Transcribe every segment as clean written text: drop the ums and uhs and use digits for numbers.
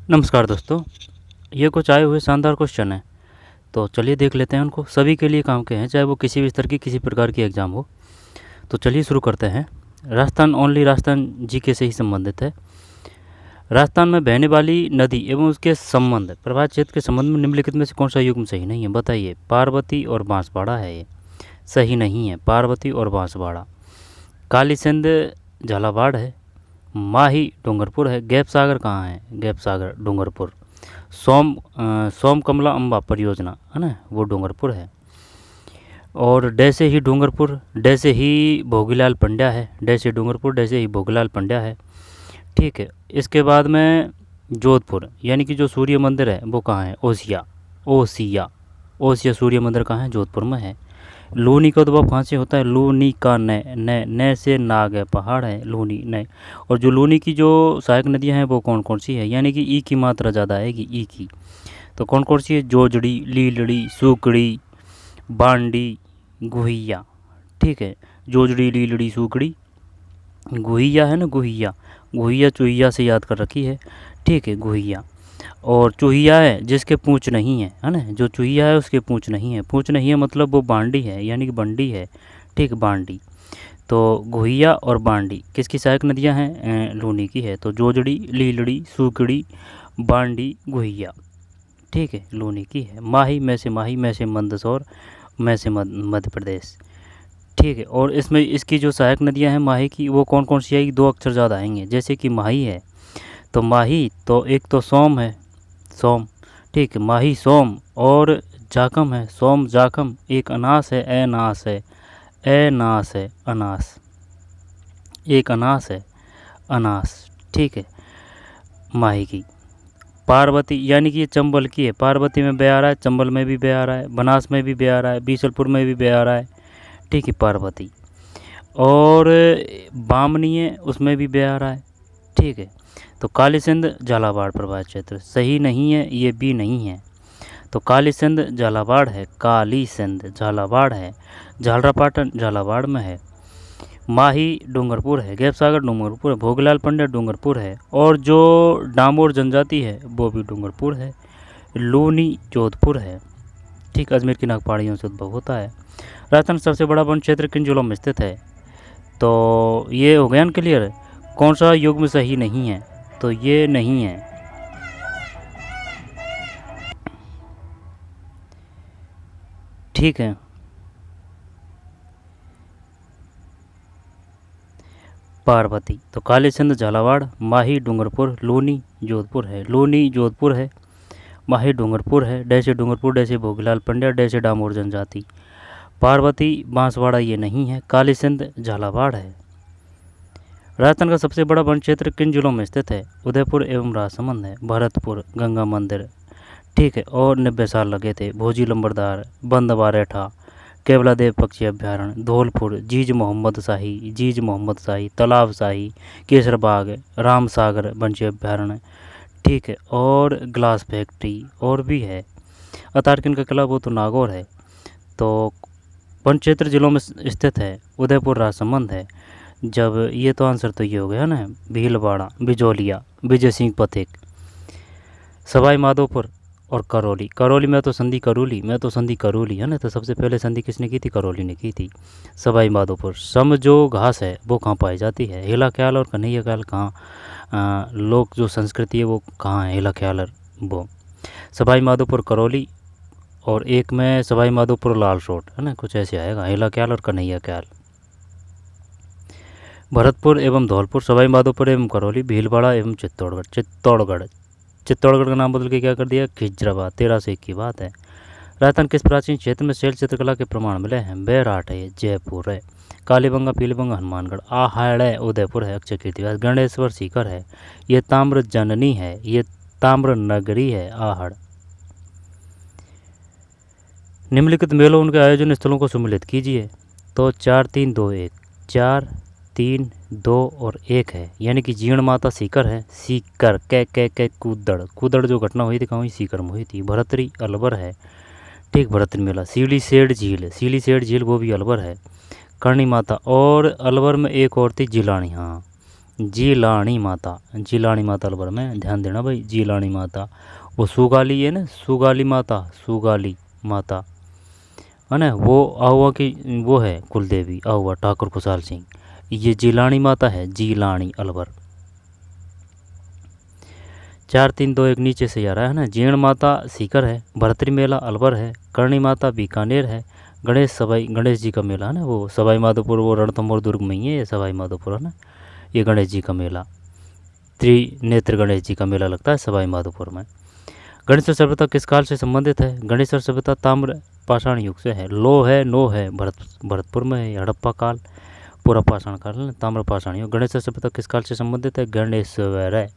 नमस्कार दोस्तों, ये कुछ आए हुए शानदार क्वेश्चन हैं। तो चलिए देख लेते हैं उनको। सभी के लिए काम के हैं, चाहे वो किसी भी स्तर की किसी प्रकार की एग्ज़ाम हो। तो चलिए शुरू करते हैं। राजस्थान ओनली राजस्थान जीके से ही संबंधित है। राजस्थान में बहने वाली नदी एवं उसके संबंध प्रभात क्षेत्र के संबंध में निम्नलिखित में से कौन सा युग्म सही नहीं है? बताइए। पार्वती और बांसवाड़ा है, ये सही नहीं है। पार्वती और बांसवाड़ा। काली सिंध झालावाड़ है। माही डूंगरपुर है। गैप सागर कहाँ है? गैप सागर डूंगरपुर। सोम कमला अम्बा परियोजना है ना, वो डूंगरपुर है। और डैसे ही डूंगरपुर, डैसे ही भोगीलाल पंड्या है। डैसे डूंगरपुर, डैसे ही भोगीलाल पंड्या है। ठीक है। इसके बाद में जोधपुर, यानी कि जो सूर्य मंदिर है वो कहाँ है? ओसिया। ओसिया ओसिया सूर्य मंदिर कहाँ है? जोधपुर में है। लूनी का उद्भव कहाँ से होता है? लूनी का न से नाग है, पहाड़ है, लूनी न। और जो लूनी की जो सहायक नदियाँ हैं वो कौन कौन सी है? यानी कि ई की मात्रा ज़्यादा आएगी, ई की। तो कौन कौन सी है? जोजड़ी, लीलड़ी, सूकड़ी, बांडी, गुहिया। ठीक है। जोजड़ी, लीलड़ी, सूकड़ी, गुहिया है ना, गुहिया। गुहिया चुहिया से याद कर रखी है। ठीक है, गुहिया। और चूहिया है जिसके पूँछ नहीं है ना, जो चूहिया है उसके पूँछ नहीं है। पूँछ नहीं है मतलब वो बांडी है, यानी कि बंडी है। ठीक, बांडी। तो गुहिया और बांडी किसकी सहायक नदियाँ हैं? लूनी की है। तो जोजड़ी, लीलड़ी, सूकड़ी, बांडी, गुहिया। ठीक है, लूनी की है। माही में से मंदसौर, में से मध्य प्रदेश। ठीक है। और इसमें इसकी जो सहायक नदियाँ हैं माही की, वो कौन कौन सी आएगी? दो अक्षर ज़्यादा आएंगे। जैसे कि माही है तो माही, तो एक तो सोम है, सोम। ठीक है, माही सोम। और जाखम है, सोम जाखम। एक अनास है, अनास है, अनास है, अनास। एक अनास है, अनास। ठीक है, माही की। पार्वती, यानी कि ये चंबल की है। पार्वती में बह आ रहा है, चंबल में भी बह आ रहा है, बनास में भी बह आ रहा है, बीसलपुर में भी बह आ रहा है। ठीक है, पार्वती। और बामनी है, उसमें भी बह आ रहा है। ठीक है। तो काली सिंध झालावाड़ प्रभात क्षेत्र सही नहीं है, ये भी नहीं है। तो काली सिंध झालावाड़ है, काली सिंध झालावाड़ है। झालरापाटन झालावाड़ में है। माही डूंगरपुर है। गैप सागर डूंगरपुर है। भोगलाल पंड्या डूंगरपुर है। और जो डामोर जनजाति है वो भी डूंगरपुर है। लूनी जोधपुर है। ठीक, अजमेर की नाग पहाड़ियों से उद्भव होता है। राजस्थान सबसे बड़ा वन क्षेत्र किन जिलों में स्थित है? तो ये हो गया ना क्लियर। कौन सा युग्म सही नहीं है? तो ये नहीं है। ठीक है। पार्वती। तो काली सिंध झालावाड़, माही डूंगरपुर, लूनी जोधपुर है। लूनी जोधपुर है, माही डूंगरपुर है। डैसे डूंगरपुर, डैसे भोगीलाल पंड्या, डैसे डामोर जनजाति। पार्वती बांसवाड़ा ये नहीं है। काली सिंध झालावाड़ है। राजस्थान का सबसे बड़ा वन क्षेत्र किन जिलों में स्थित है? उदयपुर एवं राजसमंद है। भरतपुर, गंगा मंदिर। ठीक है। और 90 साल लगे थे। भोजी लंबरदार, बंद बारेठा, केवलादेव पक्षी अभ्यारण्य, धौलपुर, जीज मोहम्मद शाही, तालाब शाही, केसरबाग, राम सागर पंछी अभ्यारण्य। ठीक है। और ग्लास फैक्ट्री और भी है। अतारकिन का किला वो तो नागौर है। तो वन क्षेत्र जिलों में स्थित है। उदयपुर राजसमंद है। जब ये तो आंसर तो ये हो गया ना, भीलवाड़ा, बिजौलिया, विजय सिंह पथिक, सवाई माधोपुर और करौली। करौली में तो संधि करूली है ना। तो सबसे पहले संधि किसने की थी? करौली ने की थी। सवाई माधोपुर। सम जो घास है वो कहाँ पाई जाती है? हेला ख्याल और कन्हैया ख्याल कहाँ? लोक जो संस्कृति है वो कहाँ है? हेला ख्याल और वो सवाई माधोपुर, करौली। और एक में सवाई माधोपुर लाल रोड है ना, कुछ ऐसे आएगा। हेला ख्याल और कन्हैया ख्याल। भरतपुर एवं धौलपुर, सवाई माधोपुर एवं करौली, भीलवाड़ा एवं चित्तौड़गढ़ का नाम बदल के क्या कर दिया? खिजराबाद। 1301 की बात है। राजस्थान किस प्राचीन क्षेत्र में शैल चित्रकला के प्रमाण मिले हैं? बैराट है, जयपुर है। कालीबंगा, पीलीबंगा, हनुमानगढ़। आहड़ है, उदयपुर है। अक्षय कीर्तिवास, गणेश्वर सीकर है। ये ताम्र जननी है, ये ताम्र नगरी है आहड़। निम्नलिखित मेलों उनके आयोजन स्थलों को सम्मिलित कीजिए। तो 4 3 2 1, 4 3 2 और 1 है, यानी कि जीर्ण माता सीकर है। सीकर कै कूदड़ जो घटना हुई थी कहाँ हुई? सीकर में हुई थी। भरतरी अलवर है। ठीक, भरतरी मेला। सीली सेठ झील वो भी अलवर है। करणी माता। और अलवर में एक और थी जिलानी, हाँ जीलाणी माता, जीलाणी माता अलवर में, ध्यान देना भाई, जीलाणी माता। वो सुगाली है ना, सुगाली माता, सुगाली माता है ना, वो आहुआ की वो है कुलदेवी, आहुआ ठाकुर खुशहाल सिंह। ये जीलाणी माता है, जीलाणी अलवर। 4 3 2 1 नीचे से आ रहा है ना। जीण माता सीकर है, भरतरी मेला अलवर है, करणी माता बीकानेर है, गणेश जी का मेला है ना, वो सवाई माधोपुर, वो रणथंभौर दुर्ग में ही है ये सवाई माधोपुर है ना, ये गणेश जी का मेला, त्रिनेत्र गणेश जी का मेला लगता है सवाई माधोपुर में। गणेश्वर सभ्यता किस काल से संबंधित है? गणेश्वर सभ्यता ताम्र पाषाण युग से है। लो है, नो है, भरतपुर में है, हड़प्पा काल, पूरा पाषाण काल, ताम्र पाषाण युग। गणेश्वर सभ्यता किस काल से संबंधित है? गणेश्वर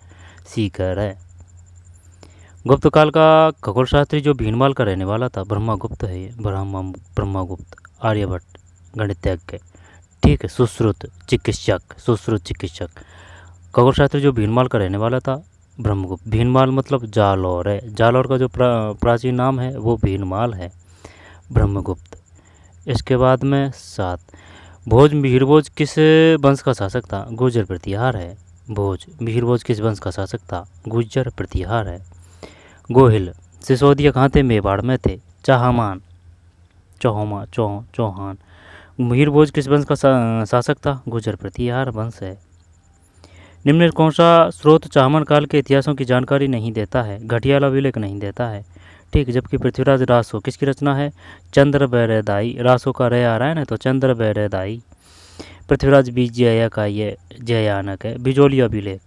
सीकर है। गुप्त काल का खगोल शास्त्री जो भीनमाल का रहने वाला था, ब्रह्मगुप्त है ये, ब्रह्मगुप्त, आर्यभट्ट गणितज्ञ, ठीक है। सुश्रुत चिकित्सक, खगोल शास्त्री जो भीनमाल का रहने वाला था, ब्रह्मगुप्त। भीनमाल मतलब जालौर है, जालौर का जो प्राचीन नाम है वो भीनमाल है, ब्रह्मगुप्त। इसके बाद में 7, भोज मिहिरभोज किस वंश का शासक था? गुर्जर प्रतिहार है। भोज मिहिरभोज किस वंश का शासक था? गुर्जर प्रतिहार है। गोहिल सिसोदिया कहाँ थे? मेवाड़ में थे। चौहान मिहिरभोज किस वंश का शासक था? गुर्जर प्रतिहार वंश है। निम्न कौन सा स्रोत चाहमान काल के इतिहासों की जानकारी नहीं देता है? घटियाल अभिलेख नहीं देता है, ठीक। जबकि पृथ्वीराज रासो किसकी रचना है? चंद्र बैरदाई, रासो का रह आ रहा है ना, तो चंद्र बैरदाई। पृथ्वीराज विजय का ये जयानक है। बिजोली अभिलेख,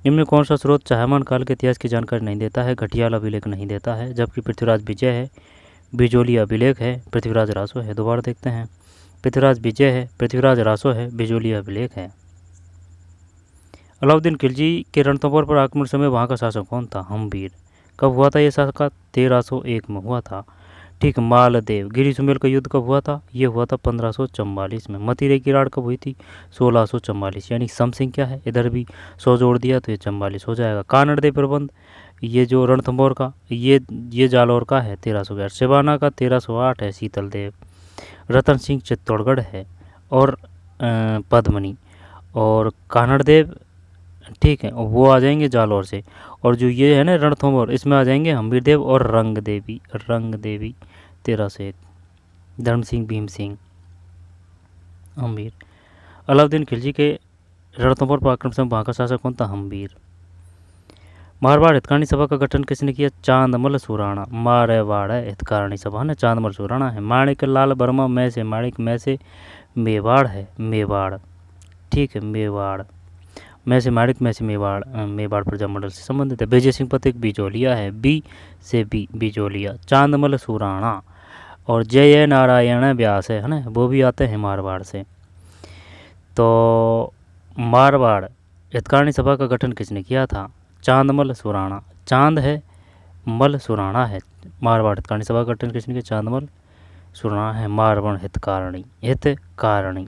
निम्न कौन सा स्रोत चाहमान काल के इतिहास की जानकारी नहीं देता है? घटियाल अभिलेख नहीं देता है। जबकि पृथ्वीराज विजय है, बिजोली अभिलेख है, पृथ्वीराज रासो है। दोबारा देखते हैं, पृथ्वीराज विजय है, पृथ्वीराज रासो है, बिजोली अभिलेख है। अलाउद्दीन खिलजी के रणथंभौर पर आक्रमण समय वहाँ का शासक कौन था? हम्बीर। कब हुआ था ये शासक? 1301 में हुआ था, ठीक। मालदेव। गिरी सुमेल का युद्ध कब हुआ था? ये हुआ था 1544 में। मतीरे की राड़ कब हुई थी? 1644, यानी समसिंह क्या है, इधर भी 100 जोड़ दिया तो ये 44 हो जाएगा। कानड़देव प्रबंध, ये जो रणथंभौर का, ये जालौर का है, 1311। शिवाना का 1308 है, शीतल देव। रतन सिंह चित्तौड़गढ़ है, और पद्मनी और कानड़देव, ठीक है, वो आ जाएंगे जालौर से। और जो ये है ना रणथंभौर, इसमें आ जाएंगे हम्बीर देव और रंग देवी 1301। धर्म सिंह, भीम सिंह, हम्बीर। अलाउद्दीन खिलजी के रणथंभौर पर आक्रमण समय वहाँ का शासक कौन था? हम्बीर। मारवाड़ हितकारिणी सभा का गठन किसने किया? चांदमल सुराणा। मारवाड़ हितकारिणी सभा ना चांदमल सुराणा है। माणिक लाल वर्मा में से, माणिक में से मेवाड़ है, मेवाड़, ठीक है, मेवाड़ में से माणिक में से मेवाड़ प्रजामंडल से संबंधित है। विजय सिंह पथिक बिजोलिया है, बी से बी, बिजोलिया। चांदमल सुराणा और जय नारायण व्यास है ना, वो भी आते हैं मारवाड़ से। तो मारवाड़ हितकारिणी सभा का गठन किसने किया था? चांदमल सुराणा। चांद है, मल सुराणा है। मारवाड़ हितकारिणी सभा का गठन किसने किया? चांदमल सुराणा है। मारवाड़ हितकारिणी,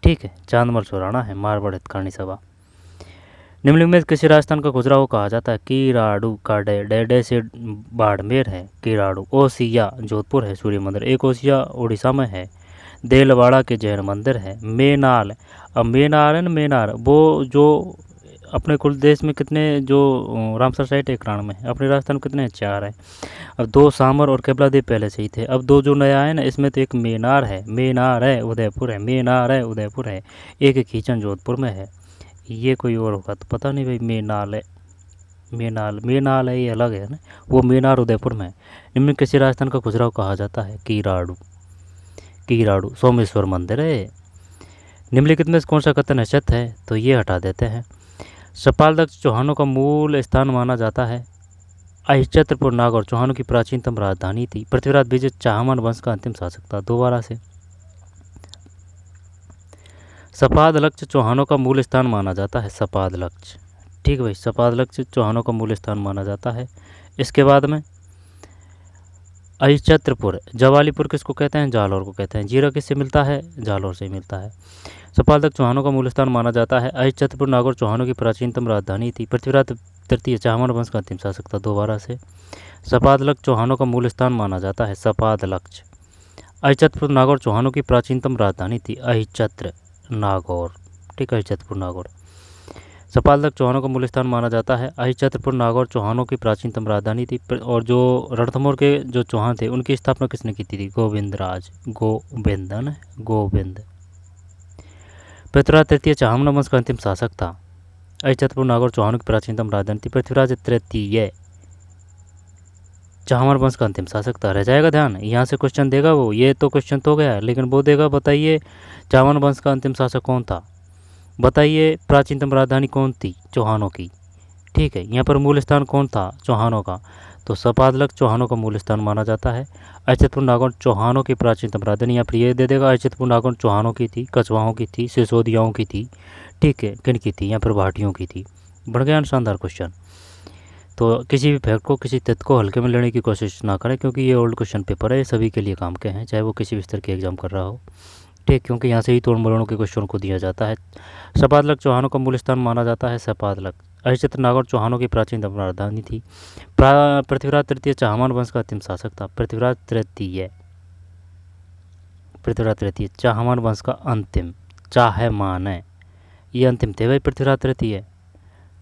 ठीक है, चांदमल सुराणा है मारवाड़ हितकारिणी सभा। निम्नलिखित में किसी राजस्थान का खजुराहो कहा जाता है? कीराड़ू का डे से बाड़मेर है, कीराड़ू। ओसिया जोधपुर है, सूर्य मंदिर। एक ओसिया उड़ीसा में है, देलवाड़ा के जैन मंदिर है। मेनाल, अब मेनार है ना, मेनार वो जो अपने कुल देश में कितने जो रामसर साइट एक राण में है, अपने राजस्थान में कितने? 4 है। अब 2 सामर और केपलादेव पहले से ही थे, अब 2 जो नया है ना, इसमें तो एक मेनार है, उदयपुर है, मेनार है, उदयपुर है। एक खींचन जोधपुर में है, ये कोई और होगा तो पता नहीं भाई। मेनाल है, ये अलग है ना, वो मेनार उदयपुर में है। निम्न किसी राजस्थान का खजुराहो कहा जाता है? कीराड़ू सोमेश्वर मंदिर है। निम्नलिखित में कौन सा कथन सत्य है? तो ये हटा देते हैं। सपालदक्ष चौहानों का मूल स्थान माना जाता है। अहिच्छत्रपुर नागौर चौहानों की प्राचीनतम राजधानी थी। पृथ्वीराज विजय चाहमान वंश का अंतिम शासक था। दोबारा से, सपादलक्ष चौहानों का मूल स्थान माना जाता है। सपादलक्ष, ठीक भाई, सपादलक्ष चौहानों का मूल स्थान माना जाता है। इसके बाद में अहिच्छत्रपुर, जवालीपुर किसको कहते हैं? जालौर को कहते हैं। जीरा किससे मिलता है? जालौर से मिलता है। सपालदक्ष चौहानों का मूल स्थान माना जाता है। अहिच्छत्रपुर नागौर चौहानों की प्राचीनतम राजधानी थी। पृथ्वीराज तृतीय चाहमान वंश का अंतिम शासक था। दोबारा से, सपादलक्ष चौहानों का मूल स्थान माना जाता है। सपादलक्ष। अहिच्छत्रपुर नागौर चौहानों की प्राचीनतम राजधानी थी। अहिच्छत्र नागौर, ठीक है, अहिच्छत्रपुर नागौर। सपालदक चौहानों का मूल स्थान माना जाता है। अहिछत्रपुर नागौर चौहानों की प्राचीनतम राजधानी थी। और जो रणथंभौर के जो चौहान थे उनकी स्थापना किसने की थी? गोविंदराज, गोविंद है ना, गोविंद। पृथ्वीराज तृतीय चाहमान वंश का अंतिम शासक था। अहिछत्रपुर नागौर चौहानों की प्राचीनतम राजधानी थी। पृथ्वीराज तृतीय चाहमान वंश का अंतिम शासक था। रह जाएगा ध्यान, यहाँ से क्वेश्चन देगा वो, ये तो क्वेश्चन तो गया लेकिन वो देगा बताइए चाहमान वंश का अंतिम शासक कौन था, बताइए प्राचीनतम राजधानी कौन थी चौहानों की। ठीक है, यहाँ पर मूल स्थान कौन था चौहानों का? तो सपादलक चौहानों का मूल स्थान माना जाता है। अहिछत्रपुर नागौर चौहानों की प्राचीनतम राजधानी, यहाँ पर ये दे देगा अहिछत्रपुर नागौर चौहानों की थी, कछवाहों की थी, सिसोदियाओं की थी। ठीक है, किन की थी? यहाँ पर भाटियों की थी। बढ़ गया शानदार क्वेश्चन। तो किसी भी फैक्ट को, किसी तथ्य को हल्के में लेने की कोशिश ना करें, क्योंकि ये ओल्ड क्वेश्चन पेपर है, ये सभी के लिए काम के हैं, चाहे वो किसी भी स्तर के एग्जाम कर रहा हो। ठीक, क्योंकि यहाँ से ही तोड़ मरोड़ों के क्वेश्चन को दिया जाता है। सपादलक चौहानों का मूल स्थान माना जाता है सपादलक। अहिछत्र नागौर चौहानों की प्राचीनतम राजधानी थी। पृथ्वीराज तृतीय चाहमान वंश का अंतिम शासक था। पृथ्वीराज तृतीय चाहमान वंश का अंतिम, चाहमान है, ये अंतिम थे भाई पृथ्वीराज तृतीय।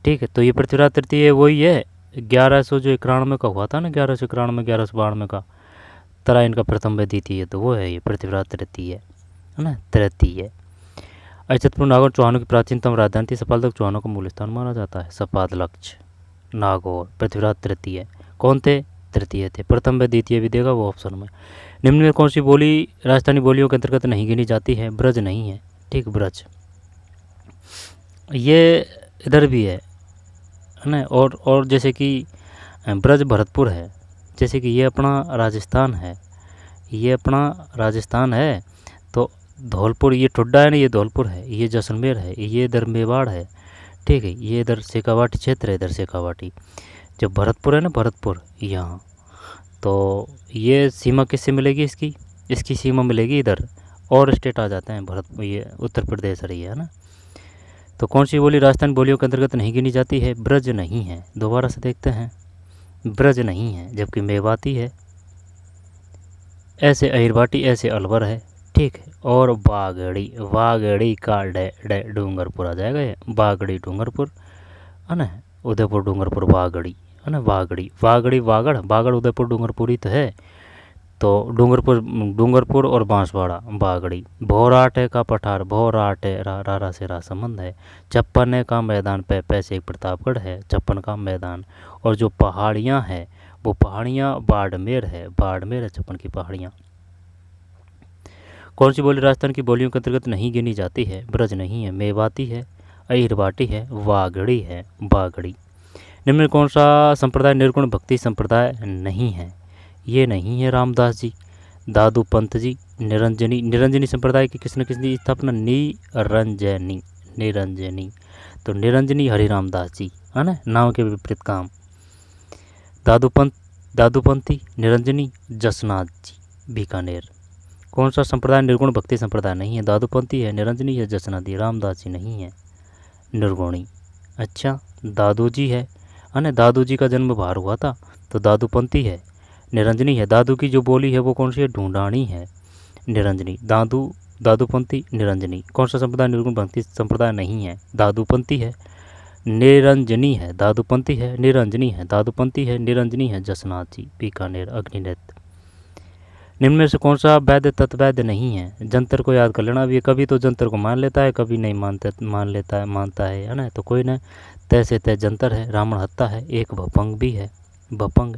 ठीक है, तो ये पृथ्वीराज तृतीय वही है 1191 का हुआ था ना, 1191 1192 का तराइन का प्रथम व द्वितीय, तो वो है ये पृथ्वीराज तृतीय है ना, तृतीय। अहिछत्रपुर नागौर चौहानों की प्राचीनतम राजधानी थी। सपादलक चौहानों का मूल स्थान माना जाता है सपादलक नागौर। पृथ्वीराज तृतीय कौन थे? तृतीय थे। प्रथम व द्वितीय भी देगा वो ऑप्शन में। निम्न में कौन सी बोली राजस्थानी बोलियों के अंतर्गत नहीं गिनी जाती है? ब्रज नहीं है। ठीक, ब्रज ये इधर भी है ना, और जैसे कि ब्रज भरतपुर है, जैसे कि ये अपना राजस्थान है, ये अपना राजस्थान है, तो धौलपुर ये ठुड्डा है ना, ये धौलपुर है, ये जैसलमेर है, ये इधर मेवाड़ है। ठीक है, ये इधर शेखावाटी क्षेत्र है, इधर शेखावाटी। जो भरतपुर है ना, भरतपुर यहाँ, तो ये सीमा किससे मिलेगी? इसकी सीमा मिलेगी इधर, और स्टेट आ जाते हैं भरतपुर, ये उत्तर प्रदेश रही है ना। तो कौन सी बोली राजस्थान बोलियों के अंतर्गत नहीं गिनी जाती है? ब्रज नहीं है। दोबारा से देखते हैं, ब्रज नहीं है, जबकि मेवाती है, ऐसे अहिरवाटी, ऐसे अलवर है। ठीक है, और वागड़ी का डूंगरपुर आ जाएगा, ये वागड़ी डूंगरपुर है ना, उदयपुर डूंगरपुर वागड़ी है ना, वागड़ी वागड़ उदयपुर डूंगरपुर ही तो है। तो डूंगरपुर और बांसवाड़ा वागड़ी। भौराटे का पठार, भौराटे रारा से रा संबंध है। छप्पन का मैदान पे से प्रतापगढ़ है, छप्पन का मैदान। और जो पहाड़ियाँ हैं वो पहाड़ियाँ बाड़मेर है, छप्पन की पहाड़ियाँ। कौन सी बोली राजस्थान की बोलियों के अंतर्गत नहीं गिनी जाती है? ब्रज नहीं है, मेवाती है, अहिरवाटी है, वागड़ी है, बागड़ी। निम्न में कौन सा संप्रदाय निर्गुण भक्ति संप्रदाय नहीं है? ये नहीं है रामदास जी, दादू पंत जी, निरंजनी संप्रदाय की किसने स्थापना? निरंजनी। तो निरंजनी हरिरामदास जी है ना, नाम के विपरीत काम। दादूपंथी, निरंजनी, जसनाथ जी, बीकानेर। कौन सा संप्रदाय निर्गुण भक्ति संप्रदाय नहीं है? दादूपंथी है, निरंजनी है, जसनाथी। रामदास जी नहीं है, निर्गुणी। अच्छा, दादू जी है ना, दादू जी का जन्म बाहर हुआ था, तो दादूपंथी है, निरंजनी है। दादू की जो बोली है वो कौन सी है? ढूंढानी है, निरंजनी। दादूपंथी, निरंजनी। कौन सा संप्रदाय निर्गुण भक्ति संप्रदाय नहीं है? दादूपंथी है, निरंजनी है, दादूपंथी है, निरंजनी है, दादूपंथी है, निरंजनी है, जसनाथ जी, बीकानेर, अग्निनेत्र। निम्न में से कौन सा वैद्य तत्वैद्य नहीं है? जंतर को याद कर लेना। अब ये कभी तो जंतर को मान लेता है, कभी नहीं मानता है ना, तो कोई ना। तय से तय जंतर है, रावण हत्ता है, एक भपंग भी है, भपंग,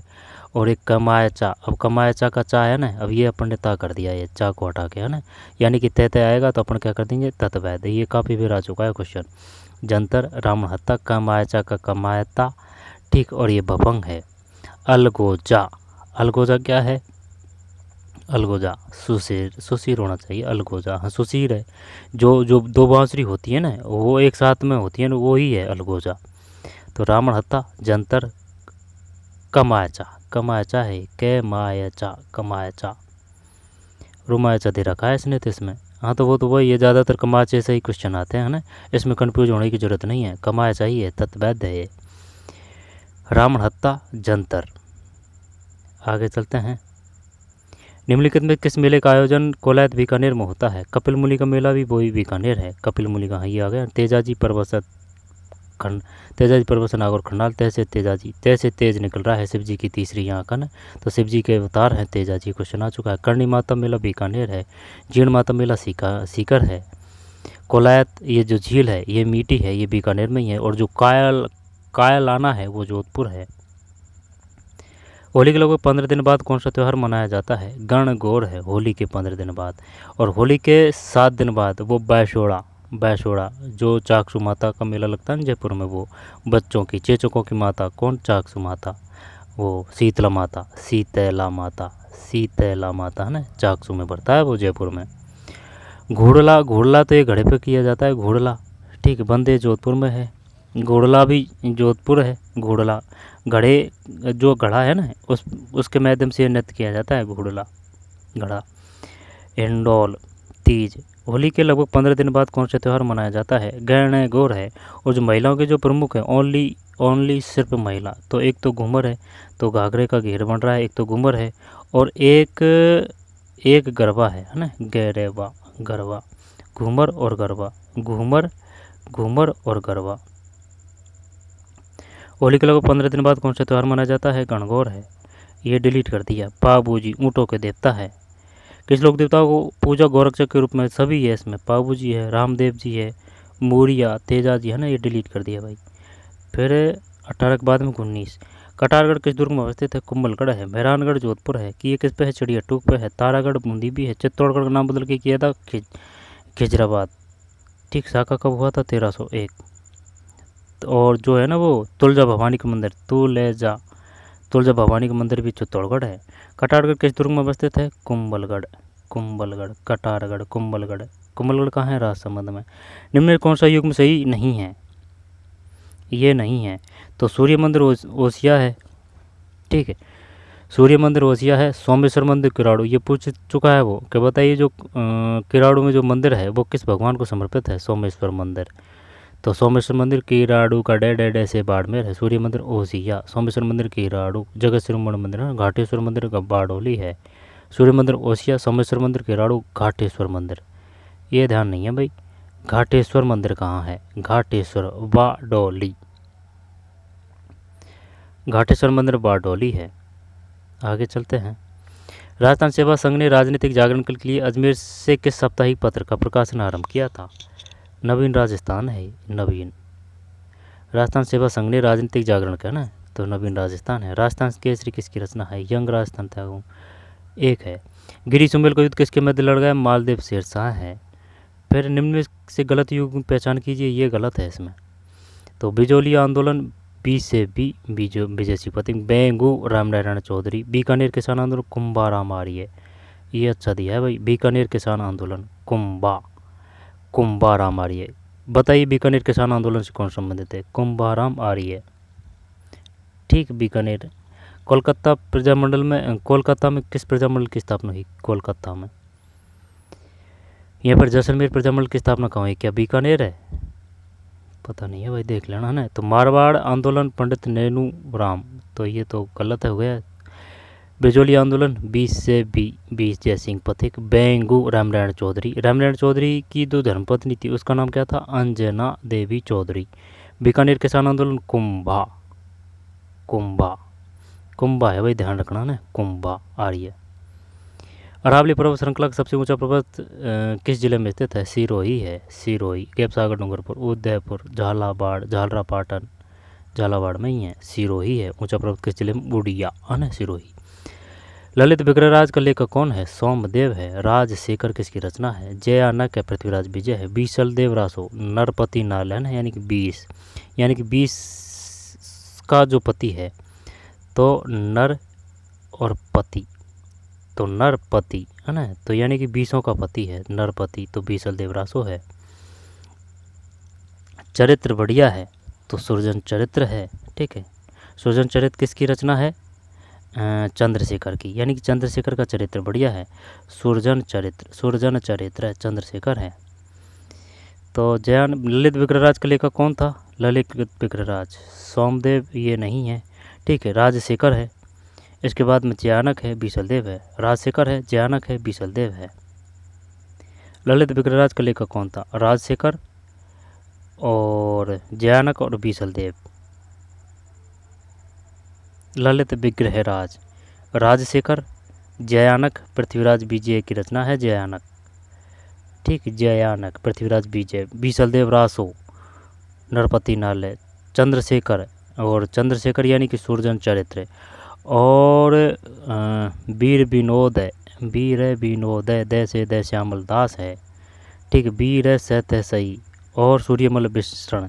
और एक कमायचा। अब कमायचा का चा है ना, अब ये अपन ने ता कर दिया, ये चा को हटा के है ना, यानी कि तय आएगा तो अपन क्या कर देंगे? तत्वैद्य। ये काफ़ी बार आ चुका है क्वेश्चन। जंतर, रावण हत्ता, कमायचा का कमायता। ठीक, और ये भपंग है। अलगोजा क्या है? अलगोजा सुशीर होना चाहिए, अलगोजा। हाँ, सुशीर है, जो दो बांसुरी होती है ना, वो एक साथ में होती है ना, वो ही है अलगोजा। तो रावण हत्ता, जंतर, कमायचा है, कमायचा। रुमायचा दे रखा है इसने तो इसमें। हाँ, तो वो तो वही है, ज़्यादातर कमाचे से ही क्वेश्चन आते हैं ना, इसमें कन्फ्यूज होने की जरूरत नहीं है, कमायचा ही है, तत्वैध है ये। रावण हत्ता, जंतर। आगे चलते हैं। निम्नलिखित में किस मेले का आयोजन कोलायत बीकानेर में होता है? कपिल मुनि का मेला भी वही बीकानेर है, कपिल मुनि का। ये आ गया। तेजाजी तेजाजी पर्वत से नागौर खंडाल, तैसे तेजाजी, तैसे तेज निकल रहा है शिव जी की तीसरी आंखन। तो शिव जी के अवतार हैं तेजाजी, क्वेश्चन आ चुका है। करणी माता मेला बीकानेर है। जीर्ण माता मेला सीकर है। कोलायत ये जो झील है ये मीठी है, ये बीकानेर में ही है। और जो कायलाना है वो जोधपुर है। होली के लगभग 15 दिन बाद कौन सा त्यौहार मनाया जाता है? गणगौर है होली के 15 दिन बाद। और होली के 7 दिन बाद वो बैसोड़ा जो चाकसू माता का मेला लगता है ना जयपुर में, वो बच्चों की चेचकों की माता कौन? चाकसू माता, वो शीतला माता है ना, चाकसू में पड़ता है वो जयपुर में। घोड़ला तो ये घड़े पे किया जाता है, घोड़ला, ठीक है, बंदे जोधपुर में है। घोड़ला भी जोधपुर है। घोड़ला घड़े, जो घड़ा है ना उसके माध्यम से नृत्य किया जाता है, घोड़ला घड़ा। इंडोल तीज, होली के लगभग 15 दिन बाद कौन सा त्यौहार मनाया जाता है? गणगौर है। और जो महिलाओं के जो प्रमुख है, ओनली सिर्फ महिला, तो एक तो घूमर है, तो घाघरे का घेर बन रहा है, एक तो घूमर है और एक गरबा है ना, गरबा, घूमर और गरबा। होली के लगभग 15 दिन बाद कौन सा त्यौहार मनाया जाता है? गणगौर है। ये डिलीट कर दिया। पाबूजी ऊँटों के देवता है। किस लोक देवताओं को पूजा गोरक्षक के रूप में? सभी है इसमें, पाबूजी है, रामदेव जी है, मूरिया, तेजाजी है ना, ये डिलीट कर दिया भाई। फिर 18 के बाद में 19, कटारगढ़ किस दुर्ग में अवस्थित है? कुंभलगढ़ है। मेहरानगढ़ जोधपुर है। कि ये किस पे है? चिड़िया टूक पे है। तारागढ़ बूंदी भी है। चित्तौड़गढ़ का नाम बदल के किया था खिजराबाद, ठीक। शाखा कब हुआ था? 1301। और जो है ना वो तुलजा भवानी का मंदिर, तुलजा भवानी का मंदिर भी चित्तौड़गढ़ है। कटारगढ़ किस दुर्ग में अवस्थित है? कुंभलगढ़, कटारगढ़, कुंभलगढ़ कहाँ है? राजसमंद में। निम्न में कौन सा युग में सही नहीं है? ये नहीं है। तो सूर्य मंदिर ओसिया है, ठीक है, सूर्य मंदिर ओसिया है। सोमेश्वर मंदिर किराड़ू, ये पूछ चुका है वो, कि बताइए जो किराड़ू में जो मंदिर है वो किस भगवान को समर्पित है? सोमेश्वर मंदिर। तो सोमेश्वर मंदिर किराड़ू का डे से बाड़मेर है। सूर्य मंदिर ओसिया, सोमेश्वर मंदिर किराड़ू, जगत शिरोमणि मंदिर है, घाटेश्वर मंदिर का बारडोली है। सूर्य मंदिर ओसिया, सोमेश्वर मंदिर किराड़ू, घाटेश्वर मंदिर, ये ध्यान नहीं है भाई। घाटेश्वर मंदिर कहाँ है? घाटेश्वर बारडोली, घाटेश्वर मंदिर बारडोली है। आगे चलते हैं। राजस्थान सेवा संघ ने राजनीतिक जागरण के लिए अजमेर से किस साप्ताहिक पत्र का प्रकाशन आरंभ किया था? नवीन राजस्थान है, नवीन। राजस्थान सेवा संघ ने राजनीतिक जागरण का ना, तो नवीन राजस्थान है। राजस्थान केसरी किसकी रचना है? यंग राजस्थान त्यागू, एक है। गिरी सुमेल का युद्ध किसके मध्य लड़ गया? मालदेव शेरशाह है। फिर निम्न में से गलत युग की पहचान कीजिए, ये गलत है इसमें। तो बिजोली आंदोलन, बी से बी, विजय सिंह, बेंगू रामनारायण चौधरी। बीकानेर किसान आंदोलन, कुंभाराम आर्य, ये अच्छा दिया है भाई। बीकानेर किसान आंदोलन, कुंभाराम आर्य। बताइए बीकानेर किसान आंदोलन से कौन संबंधित है? कुंभाराम आर्य, ठीक। बीकानेर। कोलकाता में किस प्रजामंडल की स्थापना हुई? कोलकाता में। यहाँ पर जैसलमेर प्रजामंडल की स्थापना कहाँ हुई? क्या बीकानेर है? पता नहीं है भाई, देख लेना है ना। तो मारवाड़ आंदोलन, पंडित नेनू राम, तो ये तो गलत हो गया। बिजोली आंदोलन, 20 से बी, विजय सिंह पथिक। बेंगू रामनारायण चौधरी की जो धर्मपत्नी थी उसका नाम क्या था? अंजना देवी चौधरी। बीकानेर किसान आंदोलन, कुंभा है भाई, ध्यान रखना ना, कुंभा आर्य। अरावली पर्वत श्रृंखला का सबसे ऊंचा पर्वत किस जिले में स्थित है? सिरोही है, सिरोही। केपसागर, डूंगरपुर, उदयपुर, झालावाड़ में ही है, सिरोही है। ऊंचा पर्वत किस जिले में? उड़िया है ना, सिरोही। ललित विग्रहराज का लेखक कौन है? सोमदेव है। राजशेखर किसकी रचना है? जयानक है, पृथ्वीराज विजय है। बीसल देव रासो, नरपति नाल है ना, यानी कि 20 का जो पति है, तो नर और पति, तो नरपति है ना, तो यानी कि 20 का पति है नरपति, तो बीसल देवरासो है। चरित्र बढ़िया है, तो सुरजन चरित्र है, ठीक है। सुरजन चरित्र किसकी रचना है? चंद्रशेखर की, यानी कि चंद्रशेखर का चरित्र बढ़िया है। सुरजन चरित्र चंद्रशेखर है। तो ललित विग्रहराज का लेखक कौन था? ललित विग्रहराज, सोमदेव ये नहीं है, ठीक है। राजशेखर है। इसके बाद में जयानक है, बीसलदेव है। राजशेखर है, जयानक है, बीसलदेव है। ललित विग्रहराज का लेखक कौन था? राजशेखर और जयानक और बीसलदेव। ललित विग्रह राज, राजशेखर, जयानक, पृथ्वीराज विजय की रचना है जयानक। ठीक, जयानक, पृथ्वीराज विजय। बीसलदेव रासो, नरपति नालय। चंद्रशेखर, और चंद्रशेखर यानी कि सूरजन चरित्र। और वीर विनोद, वीर विनोदय, दय से दय श्यामल दास है। ठीक, वीर सत्य सही। और सूर्यमल मिश्रण,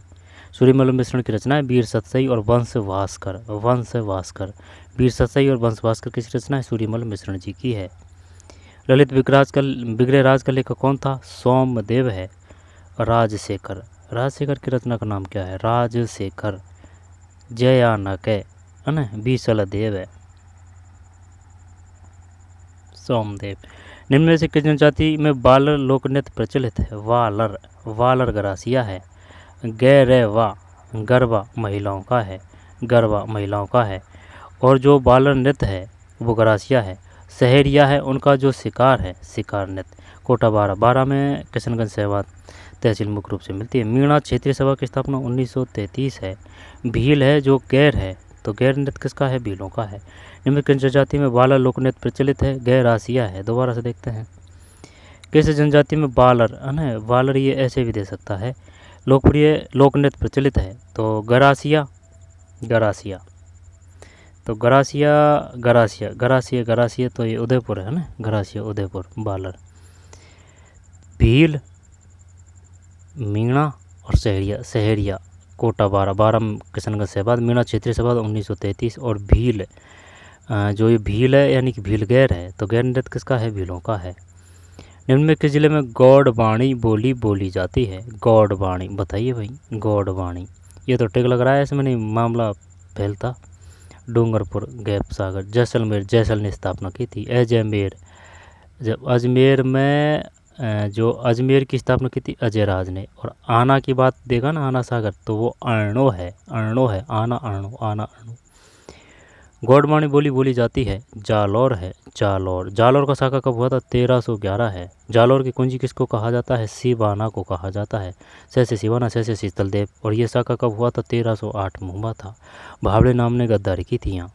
सूर्यमल मिश्रण की रचना है वीर सतसई और वंश भास्कर, वंश भास्कर। वीर सतसई और वंश भास्कर किसकी रचना है? सूर्यमल मिश्रण जी की है। ललित विग्रह राज का लेखक कौन था? सोमदेव है। राजशेखर, राजशेखर की रचना का नाम क्या है? राजशेखर। जयानक है ना? बीसलदेव है। सोमदेव। निम्न में से किस जनजाति में बालर लोक नृत्य प्रचलित है? वालर, वालर गरासिया है। गैरवा, गरबा महिलाओं का है, गरबा महिलाओं का है। और जो बालर नृत्य है वो गरासिया है। सहरिया है उनका जो शिकार है, शिकार नृत्य। कोटा 12 में किशनगंज सहवाद तहसील मुख्य रूप से मिलती है। मीणा क्षेत्रीय सभा की स्थापना 1933 है। भील है जो गैर है, तो गैर नृत्य किसका है? भीलों का है। निम्न किस जनजाति में बालर लोक नृत्य प्रचलित है? गैरासिया है। दोबारा से देखते हैं, किस जनजाति में बालर है ना? बालर ये ऐसे भी दे सकता है। लोकप्रिय लोक नृत्य प्रचलित है, तो गरासिया, गरासिया। तो गरासिया, गरासिया, गरासिया, गरासिया, तो ये उदयपुर है ना? गरासिया उदयपुर, बालर। भील, मीणा और सहरिया, सहरिया। कोटा 12 में किशनगंज सहवाद। मीणा क्षेत्रीय सहवाद 1933। और भील, जो ये भील है यानी कि भील गैर है, तो गैर नृत्य किसका है? भीलों का है। निम्न में किस जिले में गौड़वाणी बोली बोली जाती है? गौड़वाणी, बताइए भाई, गौड़वाणी। ये तो टिक लग रहा है, इसमें नहीं मामला फैलता। डूंगरपुर, गैप सागर। जैसलमेर, जैसल ने स्थापना की थी। अजमेर, जब अजमेर में जो अजमेर की स्थापना की थी अजयराज ने। और आना की बात देखा ना, आना सागर, तो वो अर्णो है, अर्णो है। आना अर्णो, आना अर्णो। गौड़वाणी बोली बोली जाती है, जालौर है, जालौर। जालौर का साका कब हुआ था? 1311 है। जालौर की कुंजी किसको कहा जाता है? सिवाना को कहा जाता है। सैसे सिवाना, सैसे शीतलदेव। और ये साका कब हुआ था? 1308 में हुआ था। भावड़े नाम ने गद्दारी की थी यहाँ।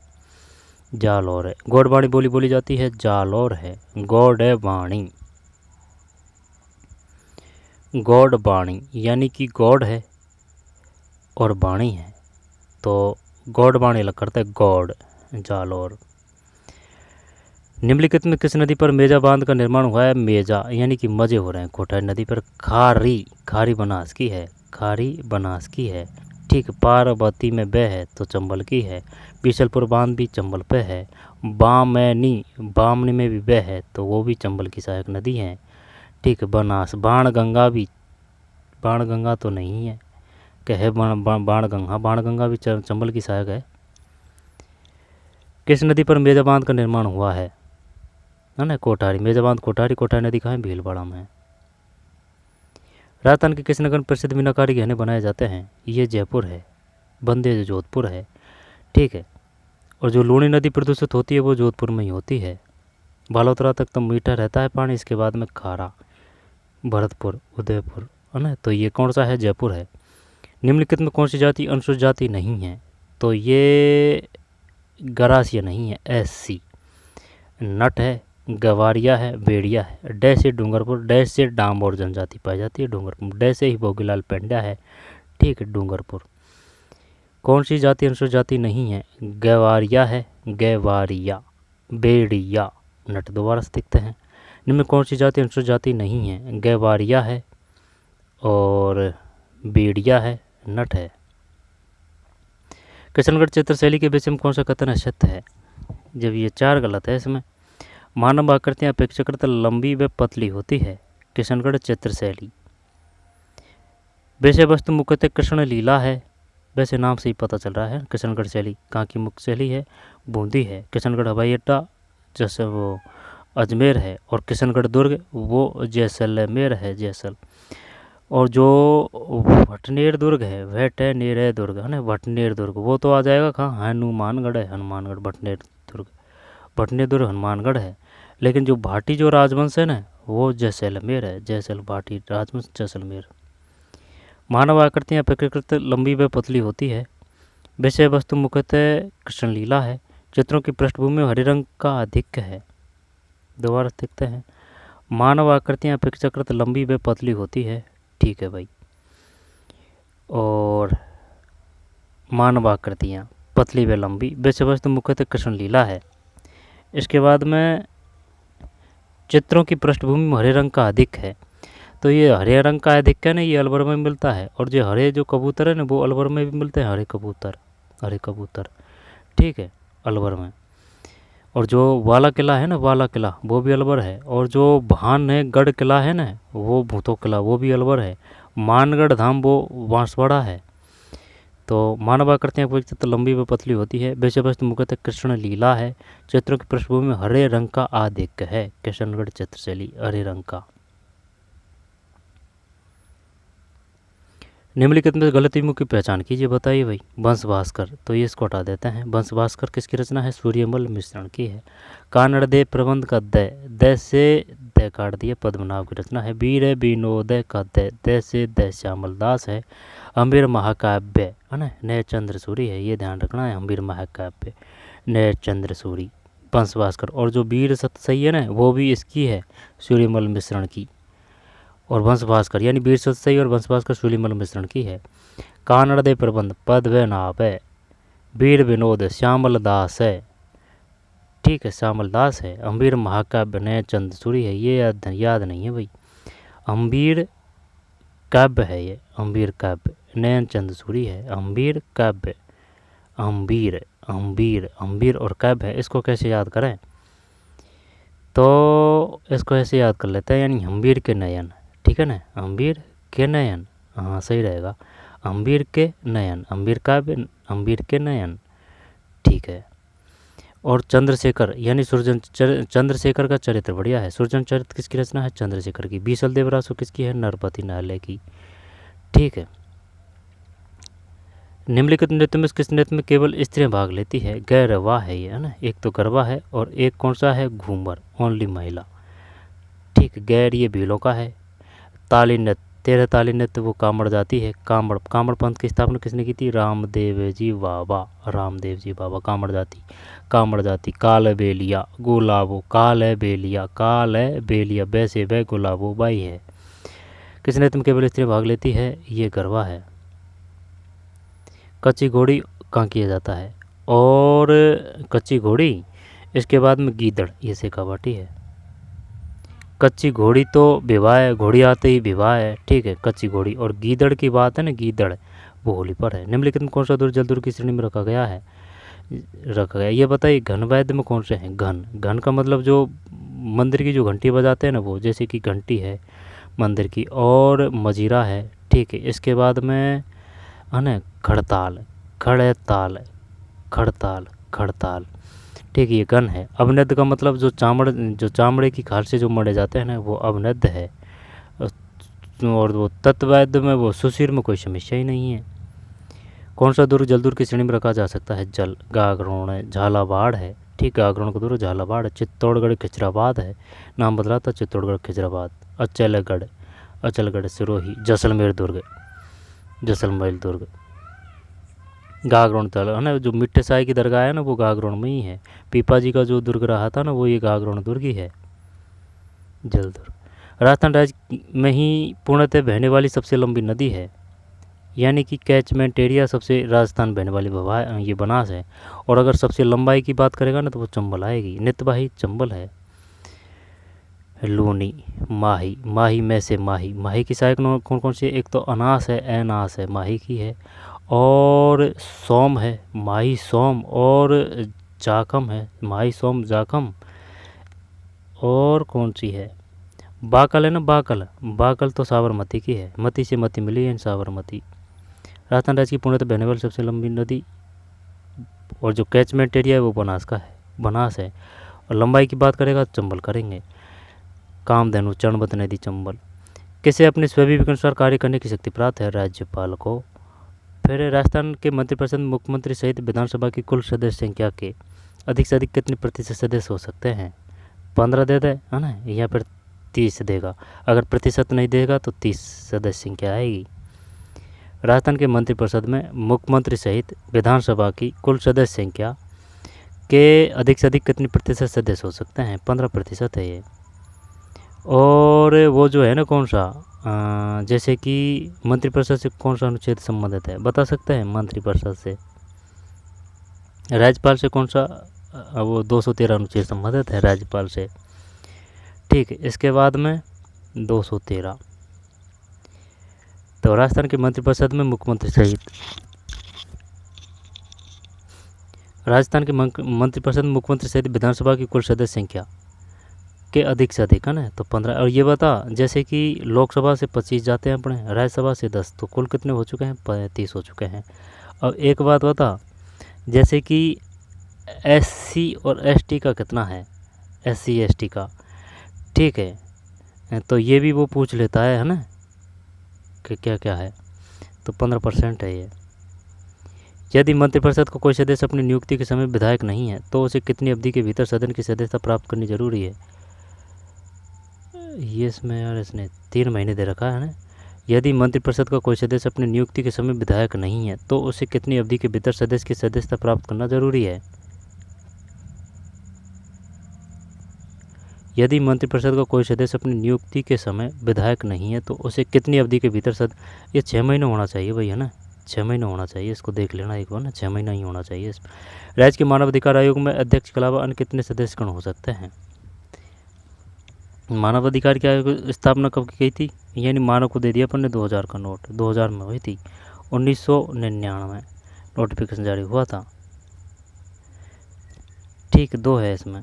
जालौर है। गौड़वाणी बोली बोली जाती है, जालौर है। गौड़वाणी, गौड़वाणी यानी कि गौड़ है और वाणी है, तो गौड़वाणी अलग करता है, गौड़, जालौर। निम्नलिखित में किस नदी पर मेजा बांध का निर्माण हुआ है? मेजा यानी कि मजे हो रहे हैं। कोटा नदी पर। खारी, खारी बनास की है, खारी बनास की है। ठीक, पार्वती में बह है तो चंबल की है। बीसलपुर बांध भी चंबल पे है। बामनी, बामनी में भी बह है तो वो भी चंबल की सहायक नदी है। ठीक, बनास। बाणगंगा भी, बाणगंगा तो नहीं है, कहे बाणगंगा, बाणगंगा भी चंबल की सहायक है। किस नदी पर मेजा बांध का निर्माण हुआ है ना? कोठारी। मेजा बांध कोठारी, कोठारी नदी कहाँ है? भीलवाड़ा में है। राजस्थान के किस नगर में प्रसिद्ध मीनाकारी गहने बनाए जाते हैं? ये जयपुर है। बंदे जोधपुर है। ठीक है। और जो लूणी नदी प्रदूषित होती है वो जोधपुर में ही होती है। बालोतरा तक तो मीठा रहता है पानी, इसके बाद में खारा। भरतपुर, उदयपुर है ना? तो ये कौन सा है? जयपुर है। निम्नलिखित में कौन सी जाति अनुसूचित जाति नहीं है? तो ये गरासिया नहीं है, SC। नट है, गवारिया है, बेड़िया है। डैश से डूंगरपुर, डैश से डांबोर जनजाति पाई जाती है, डूंगरपुर। डैश से ही भोगीलाल पेंड्या है। ठीक है, डूंगरपुर। कौन सी जाति अनुसूचित जाति नहीं है? गवारिया है, गवारिया। बेड़िया, नट। दोबारा से देखते हैं, इनमें कौन सी जाति अनुसूचित जाति नहीं है? गवारिया है और बेड़िया है, नट है। किशनगढ़ चित्रशैली के विषय में कौन सा कथन सत्य है? जब ये 4 गलत है इसमें। मानव आकृतियाँ अपेक्षाकृत लंबी व पतली होती है। किशनगढ़ चित्रशैली। विषय वस्तु मुख्यतः कृष्ण लीला है, वैसे नाम से ही पता चल रहा है। किशनगढ़ शैली कहाँ की मुख्य शैली है? बूंदी है। किशनगढ़ हवाई अड्डा जैसे वो अजमेर है। और किशनगढ़ दुर्ग वो जैसलमेर है, जैसल। और जो भटनेर दुर्ग है, भटनेर दुर्ग है ना, भटनेर दुर्ग, वो तो आ जाएगा कहाँ? हनुमानगढ़ है, हनुमानगढ़। भटनेर दुर्ग, भटनेर दुर्ग हनुमानगढ़ है। लेकिन जो भाटी जो राजवंश है ना, वो जैसलमेर है, जैसल भाटी राजवंश, जैसलमेर। मानव आकृतियाँ अपेक्षाकृत लंबी व पतली होती है। विषय वस्तु मुख्यतः कृष्ण लीला है। चित्रों की पृष्ठभूमि में हरे रंग का अधिक है। दोबारा देखते हैं। मानव आकृतियाँ अपेक्षाकृत लंबी व पतली होती है। ठीक है भाई। और मानव आकृतियाँ पतली व लंबी, विषय वस्तु मुख्यतः कृष्ण लीला है। इसके बाद में चित्रों की पृष्ठभूमि में हरे रंग का अधिक है। तो ये हरे रंग का अधिक है ना, ये अलवर में मिलता है। और जो हरे जो कबूतर है ना, वो अलवर में भी मिलते हैं। हरे कबूतर ठीक है, अलवर में। और जो वाला किला है ना, वाला किला, वो भी अलवर है। और जो भान है गढ़ किला है ना, वो भूतो किला, वो भी अलवर है। मानगढ़ धाम वो बांसवाड़ा है। तो मानव आकृतियाँ अपेक्षाकृत लंबी व पतली होती है। विषय वस्तु मुख्यतः कृष्ण लीला है। चित्रों की पृष्ठभूमि में हरे रंग का आधिक्य है। किशनगढ़ चित्रशैली हरे रंग का। निम्नलिखित में गलत विमों की पहचान कीजिए, बताइए भाई। वंश भास्कर, तो ये इसको हटा देते हैं। वंश भास्कर किसकी रचना है? सूर्यमल मिश्रण की है। कानड़ दे प्रबंध का द से द काट दिए, पद्मनाभ की रचना है। वीर विनोदय का द से द श्यामल दास है। अम्बीर महाकाव्य है ना, नय चंद्र सूरी है, ये ध्यान रखना है। अम्बीर महाकाव्य नय चंद्र सूरी, वंश भास्कर। और जो वीर सतसई है ना, वो भी इसकी है, सूर्यमल मिश्रण की। और वंश भास्कर यानी वीर सतसई और वंश भास्कर सूर्यमल मिश्रण की है। कानड़ दे प्रबंध पद व नाप है। वीर विनोद श्यामल दास है। ठीक है, श्यामल दास है। अम्बीर महाकाव्य नय चंद्र सूरी है, ये याद नहीं है भाई। अम्बीर काव्य है ये, अम्बीर काव्य। नयन चंद्र सूरी है, अम्बीर काव्य। अम्बीर और काव्य है। इसको कैसे याद करें? तो इसको ऐसे याद कर लेते हैं, यानी अम्बीर के नयन। ठीक है ना, अम्बीर के नयन, हाँ सही रहेगा। अम्बीर के नयन, अम्बीर काव्य, अम्बीर के नयन। ठीक है। और चंद्रशेखर यानी चंद्रशेखर का चरित्र बढ़िया है। सुरजन चरित्र किसकी रचना है? चंद्रशेखर की। बीसल देवरासु किसकी है? नरपति नाले की। ठीक है। निम्नलिखित नृत्य में किस नृत्य में केवल स्त्रियां भाग लेती है? गैरवा है ये, है ना। एक तो गरबा है और एक कौन सा है? घूमर, ओनली महिला। ठीक, गैर ये भीलों का है। ताली नृत्य, 13 ताली नृत्य वो कामड़ जाती है। कामड़ पंथ की स्थापना किसने की थी? रामदेव जी बाबा। कामड़ जाती। काल बेलिया गुलाबो, काल बेलिया वैसे वे गुलाबो बाई है। किस नृत्य में केवल स्त्री भाग लेती है? ये गरबा है। कच्ची घोड़ी कहाँ किया जाता है? और कच्ची घोड़ी, इसके बाद में गीदड़, ये शेखावाटी है। कच्ची घोड़ी तो विवाह है, घोड़ी आते ही विवाह है। ठीक है, कच्ची घोड़ी। और गीदड़ की बात है ना, गीदड़ वो होली पर है। निम्नलिखित में कौन सा दुर्ग जल दुर्ग की श्रेणी में रखा गया? ये बताइए। घन वाद्य में कौन से हैं? घन का मतलब जो मंदिर की जो घंटी बजाते हैं ना, वो, जैसे कि घंटी है मंदिर की, और मजीरा है। ठीक है। इसके बाद में है ना खड़ताल। ठीक है, ये गन है। अवनद का मतलब जो चामड़े की खाल से जो मरे जाते हैं ना, वो अवनद है। और वो तत्वैध में, वो सुशीर में कोई समस्या ही नहीं है। कौन सा दुर्ग जल दुर्ग की श्रेणी में रखा जा सकता है? जल गागरोण है, झालावाड़ है। ठीक, गागरोण का दुर्ग झालावाड़ है। चित्तौड़गढ़ खिजराबाद है, नाम बदला था चित्तौड़गढ़ खिजराबाद। अचलगढ़ सिरोही, जैसलमेर दुर्ग। गागरोण तल है ना, जो मिट्टे साई की दरगाह है ना, वो गागरोण में ही है। पीपा जी का जो दुर्ग रहा था ना, वो ये गागरोण दुर्ग ही है, जल दुर्ग। राजस्थान राज्य में ही पूर्णतः बहने वाली सबसे लंबी नदी है, यानी कि कैचमेंट एरिया सबसे राजस्थान बहने वाली ये बनास है। और अगर सबसे लंबाई की बात करेगा ना, तो वो चंबल आएगी। नित्यवाही चंबल है। लूनी, माही में से माही की सहायक कौन कौन सी है? एक तो अनास है, एनास है, माही की है। और सोम है, माही सोम। और जाखम है, माही सोम जाखम। और कौन सी है? बाकल है ना, बाकल तो साबरमती की है। मती से मती मिली है, साबरमती। राजस्थान राज्य की पूर्णतः बहने वाली सबसे लंबी नदी और जो कैचमेंट एरिया है वो बनास है। और लंबाई की बात करेगा तो चंबल करेंगे। कामधेनु, चरणवत नदी, चंबल। किसे अपने स्वविवेक के अनुसार कार्य करने की शक्ति प्राप्त है? राज्यपाल को। फिर राजस्थान के मंत्रिपरिषद मुख्यमंत्री सहित विधानसभा की कुल सदस्य संख्या के अधिक से अधिक कितने प्रतिशत सदस्य हो सकते हैं? 15 दे दे, है ना, या फिर 30 देगा। अगर प्रतिशत नहीं देगा तो 30 सदस्य संख्या आएगी। राजस्थान के मंत्रिपरिषद में मुख्यमंत्री सहित विधानसभा की कुल सदस्य संख्या के अधिक से अधिक कितनी प्रतिशत सदस्य हो सकते हैं? 15% है ये। और वो जो है ना कौन सा जैसे कि मंत्रिपरिषद से कौन सा अनुच्छेद संबंधित है, बता सकते हैं? मंत्रिपरिषद से राज्यपाल से कौन सा वो 213 अनुच्छेद संबंधित है राज्यपाल से। ठीक है, इसके बाद में 213। तो राजस्थान के मंत्रिपरिषद में मुख्यमंत्री सहित राजस्थान के मंत्रिपरिषद में मुख्यमंत्री सहित विधानसभा की कुल सदस्य संख्या के अधिक से अधिक है ना, तो 15। और ये बता, जैसे कि लोकसभा से 25 जाते हैं अपने, राज्यसभा से 10, तो कुल कितने हो चुके हैं? 35 हो चुके हैं। अब एक बात बता, जैसे कि SC और ST का कितना है? SC ST का, ठीक है, तो ये भी वो पूछ लेता है ना कि क्या क्या है, तो 15% है ये। यदि मंत्रिपरिषद को कोई सदस्य अपनी नियुक्ति के समय विधायक नहीं है तो उसे कितनी अवधि के भीतर सदन की सदस्यता प्राप्त करनी जरूरी है? ये इसमें यार इसने 3 महीने दे रखा है ना। यदि मंत्रिपरिषद का कोई सदस्य अपनी नियुक्ति के समय विधायक नहीं है तो उसे कितनी अवधि के भीतर सदस्य की सदस्यता प्राप्त करना जरूरी है? यदि मंत्रिपरिषद का कोई सदस्य अपनी नियुक्ति के समय विधायक नहीं है तो उसे कितनी अवधि के भीतर ये 6 महीने होना चाहिए भाई, है ना, 6 महीने होना चाहिए। इसको देख लेना एक बार ना, 6 महीना ही होना चाहिए। राज्य के मानव अधिकार आयोग में अध्यक्ष के अलावा अन्य कितने सदस्यगण हो सकते हैं? मानव अधिकार की आयोग की स्थापना कब की गई थी? यानी मानव को दे दिया अपन ने 2000 का नोट, 2000 में हुई थी। 1999 नोटिफिकेशन जारी हुआ था। ठीक, 2 है इसमें।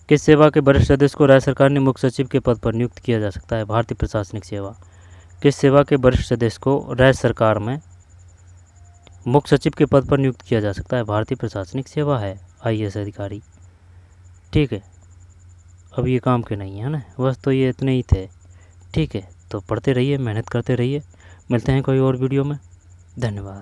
किस सेवा के वरिष्ठ सदस्य को राज्य सरकार ने मुख्य सचिव के पद पर नियुक्त किया जा सकता है? भारतीय प्रशासनिक सेवा। किस सेवा के वरिष्ठ सदस्य को राज्य सरकार में मुख्य सचिव के पद पर नियुक्त किया जा सकता है? भारतीय प्रशासनिक सेवा है, IAS अधिकारी। ठीक है, अब ये काम के नहीं है ना, बस तो ये इतने ही थे। ठीक है, तो पढ़ते रहिए, मेहनत करते रहिए, मिलते हैं कोई और वीडियो में। धन्यवाद।